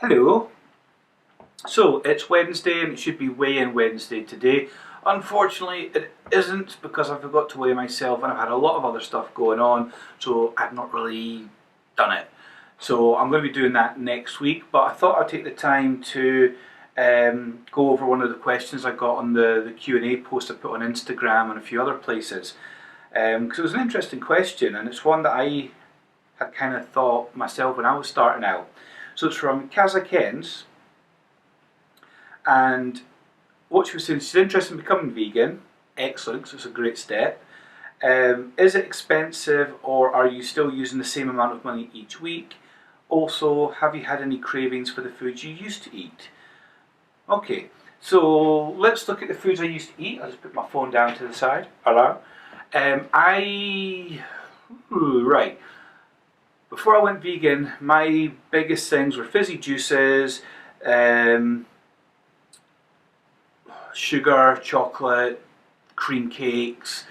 Hello. So it's Wednesday and it should be weigh-in Wednesday today. Unfortunately it isn't because I forgot to weigh myself and I've had a lot of other stuff going on, so I've not really done it. So I'm going to be doing that next week, but I thought I'd take the time to go over one of the questions I got on the Q&A post I put on Instagram and a few other places. Because it was an interesting question and it's one that I had kind of thought myself when I was starting out. So it's from Kazakens. And what she was saying, she's interested in becoming vegan. Excellent, because it's a great step. Is it expensive, or are you still using the same amount of money each week? Also, have you had any cravings for the foods you used to eat? Okay, so let's look at the foods I used to eat. I'll just put my phone down to the side. Hello. Right. Before I went vegan, my biggest things were fizzy juices, sugar, chocolate, cream cakes,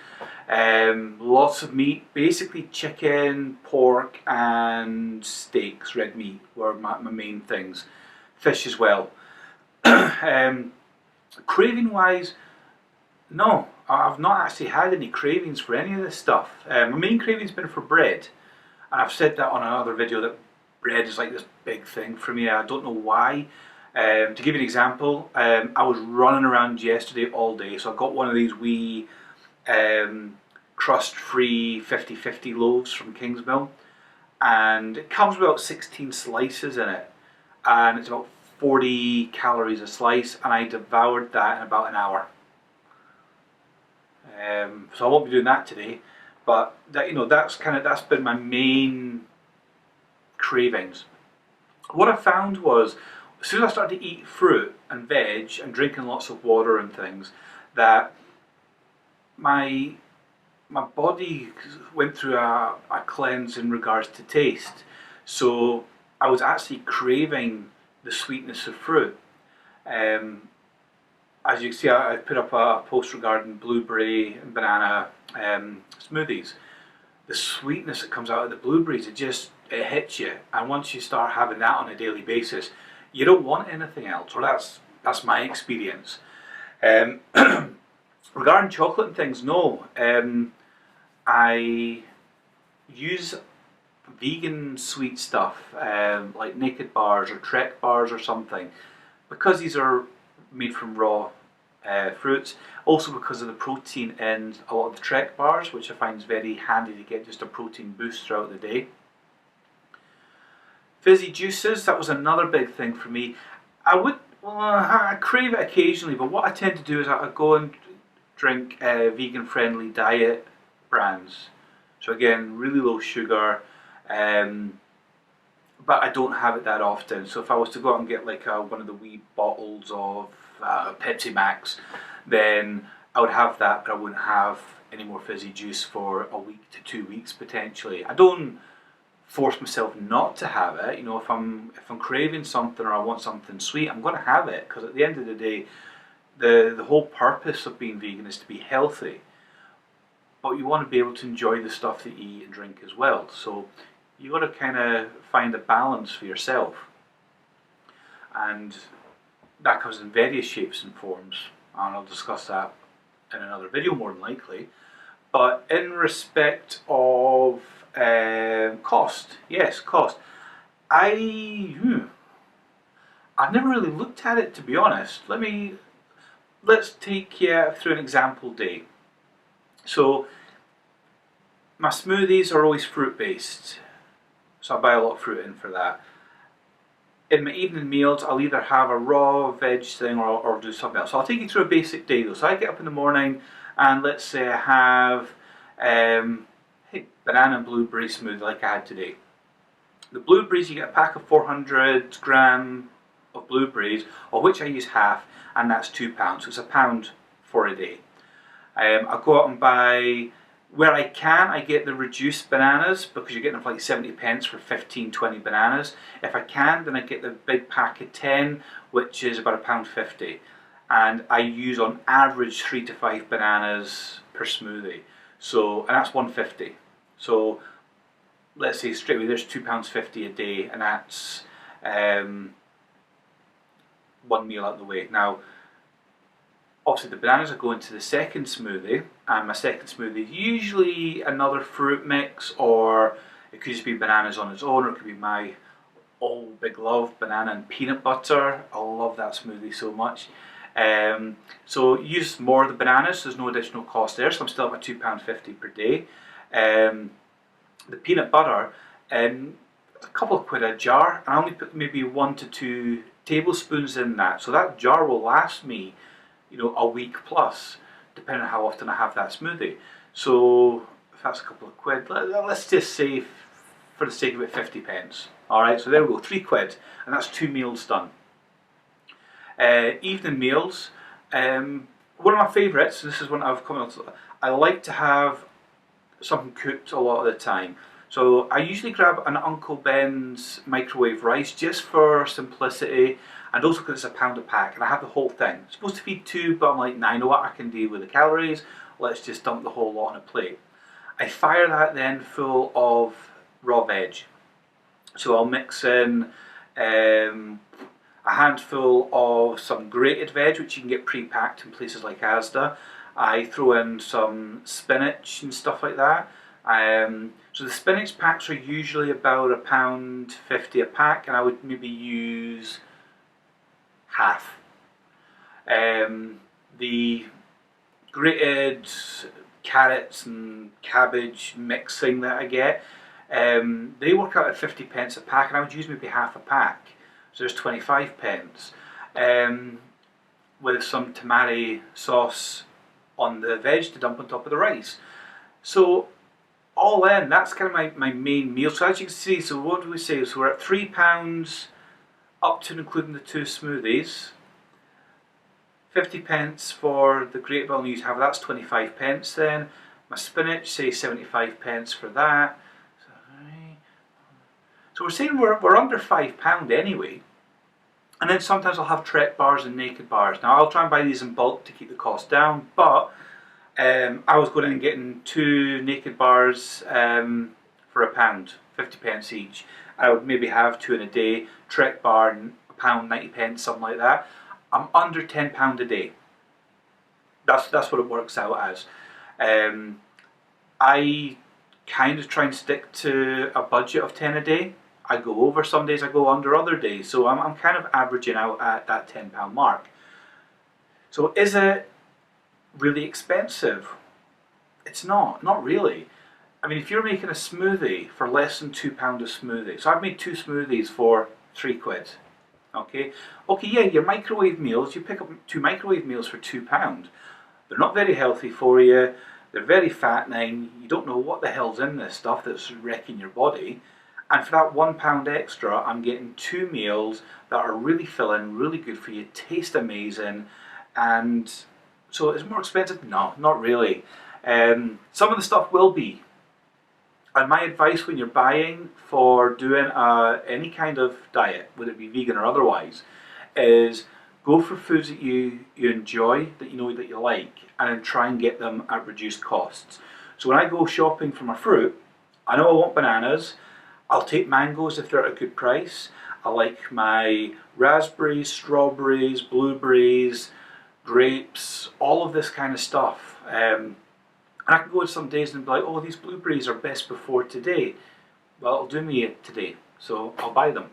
lots of meat, basically chicken, pork and steaks, red meat were my main things. Fish as well. Craving wise, no, I've not actually had any cravings for any of this stuff. My main craving's been for bread. And I've said that on another video that bread is like this big thing for me. I don't know why. To give you an example, I was running around yesterday all day, so I got one of these wee crust-free 50/50 loaves from Kingsmill, and it comes with about 16 slices in it, and it's about 40 calories a slice, and I devoured that in about an hour. So I won't be doing that today, but that's been my main cravings. What I found was, as soon as I started to eat fruit and veg and drinking lots of water and things, that my body went through a cleanse in regards to taste. So I was actually craving the sweetness of fruit. As you can see, I put up a post regarding blueberry and banana smoothies. The sweetness that comes out of the blueberries, it hits you, and once you start having that on a daily basis, you don't want anything else, or that's my experience. Regarding chocolate and things, no. I use vegan sweet stuff, like Naked bars or Trek bars or something, because these are made from raw fruits. Also because of the protein in a lot of the Trek bars, which I find is very handy to get just a protein boost throughout the day. Fizzy juices, that was another big thing for me. I crave it occasionally, but what I tend to do is I go and drink vegan friendly diet brands. So again, really low sugar, but I don't have it that often. So if I was to go out and get like one of the wee bottles of Pepsi Max, then I would have that, but I wouldn't have any more fizzy juice for a week to 2 weeks potentially. I don't force myself not to have it. You know, if I'm craving something or I want something sweet, I'm going to have it, because at the end of the day, the whole purpose of being vegan is to be healthy. But you want to be able to enjoy the stuff that you eat and drink as well. So you got to kind of find a balance for yourself, and that comes in various shapes and forms, and I'll discuss that in another video more than likely. But in respect of cost, yes, cost. I've never really looked at it, to be honest. Let's take you through an example day. So my smoothies are always fruit based, so I buy a lot of fruit in for that. In my evening meals, I'll either have a raw veg thing or do something else. So I'll take you through a basic day though. So I get up in the morning and let's say I have banana and blueberry smoothie like I had today. The blueberries, you get a pack of 400 gram of blueberries, of which I use half, and that's £2, so it's £1 for a day. I go out and buy, where I can, I get the reduced bananas, because you're getting them for like 70p for 15-20 bananas. If I can, then I get the big pack of 10, which is about £1.50. And I use on average 3 to 5 bananas per smoothie. So, and that's £1.50. So let's say straight away there's £2.50 a day, and that's one meal out of the way. Now, obviously the bananas are going to the second smoothie, and my second smoothie is usually another fruit mix, or it could just be bananas on its own, or it could be my old big love, banana and peanut butter. I love that smoothie so much. So use more of the bananas, so there's no additional cost there, so I'm still at my £2.50 per day. The peanut butter, a couple of quid a jar, and I only put maybe 1 to 2 tablespoons in that, so that jar will last me, you know, a week plus, depending on how often I have that smoothie. So if that's a couple of quid, let's just say, for the sake of it, 50 pence. Alright, so there we go, 3 quid, and that's 2 meals done. Evening meals, one of my favourites, this is one I've come on, I like to have something cooked a lot of the time. So I usually grab an Uncle Ben's microwave rice just for simplicity, and also because it's £1 a pack, and I have the whole thing. It's supposed to feed 2, but I'm like, nah, I know what, I can deal with the calories, let's just dump the whole lot on a plate. I fire that then full of raw veg. So I'll mix in a handful of some grated veg, which you can get pre-packed in places like Asda. I throw in some spinach and stuff like that. So the spinach packs are usually about £1.50 a pack, and I would maybe use half. The grated carrots and cabbage mixing that I get, they work out at 50 pence a pack, and I would use maybe half a pack, so there's 25 pence, with some tamari sauce on the veg to dump on top of the rice. So all in, that's kind of my main meal. So as you can see, so what do we say? So we're at £3 up to and including the 2 smoothies. 50 pence for the grated Bolognese, have that's 25 pence then. My spinach, say 75 pence for that. So we're saying we're under £5 anyway. And then sometimes I'll have Trek bars and Naked bars. Now I'll try and buy these in bulk to keep the cost down, but I was going in and getting 2 Naked bars for £1, 50 pence each. I would maybe have 2 in a day. Trek bar, £1, 90 pence, something like that. I'm under £10 a day. That's what it works out as. I kind of try and stick to a budget of 10 a day. I go over some days, I go under other days. So I'm kind of averaging out at that £10 mark. So is it really expensive? It's not really. I mean, if you're making a smoothie for less than £2 a smoothie, so I've made 2 smoothies for 3 quid. Okay, yeah, your microwave meals, you pick up 2 microwave meals for £2. They're not very healthy for you, they're very fattening, you don't know what the hell's in this stuff that's wrecking your body. And for that £1 extra, I'm getting 2 meals that are really filling, really good for you, taste amazing, and so it's more expensive? No, not really. Some of the stuff will be. And my advice when you're buying for doing any kind of diet, whether it be vegan or otherwise, is go for foods that you enjoy, that you know that you like, and then try and get them at reduced costs. So when I go shopping for my fruit, I know I want bananas. I'll take mangoes if they're at a good price. I like my raspberries, strawberries, blueberries, grapes, all of this kind of stuff. And I can go some days and be like, oh, these blueberries are best before today. Well, it'll do me today, so I'll buy them.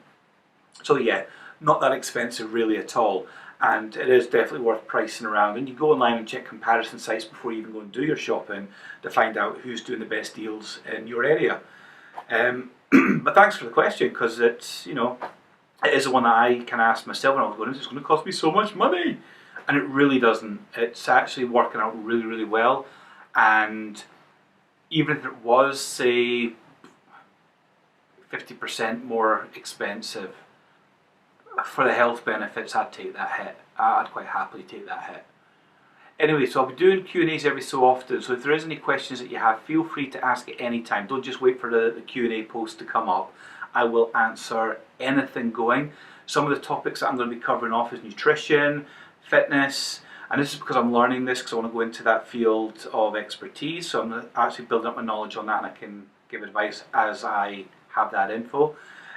So yeah, not that expensive really at all. And it is definitely worth pricing around. And you go online and check comparison sites before you even go and do your shopping to find out who's doing the best deals in your area. But thanks for the question, because it's, you know, it is the one that I can ask myself when I was going, it's going to cost me so much money. And it really doesn't. It's actually working out really, really well. And even if it was, say, 50% more expensive, for the health benefits, I'd take that hit. I'd quite happily take that hit. Anyway, so I'll be doing Q&As every so often, so if there is any questions that you have, feel free to ask at any time. Don't just wait for the Q&A post to come up. I will answer anything going. Some of the topics that I'm going to be covering off is nutrition, fitness, and this is because I'm learning this because I want to go into that field of expertise, so I'm actually building up my knowledge on that, and I can give advice as I have that info.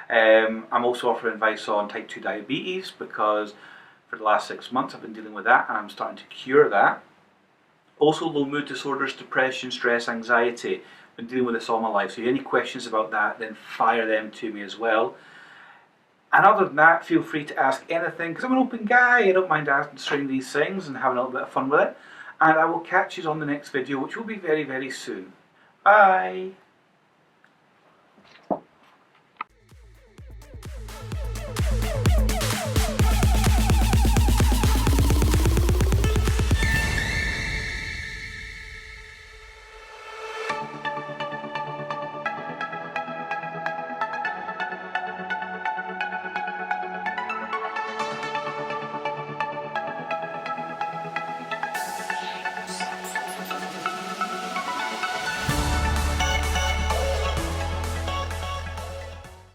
I'm also offering advice on type 2 diabetes, because for the last 6 months. I've been dealing with that and I'm starting to cure that. Also low mood disorders, depression, stress, anxiety. I've been dealing with this all my life. So if you have any questions about that, then fire them to me as well. And other than that, feel free to ask anything, because I'm an open guy. I don't mind answering these things and having a little bit of fun with it. And I will catch you on the next video, which will be very, very soon. Bye!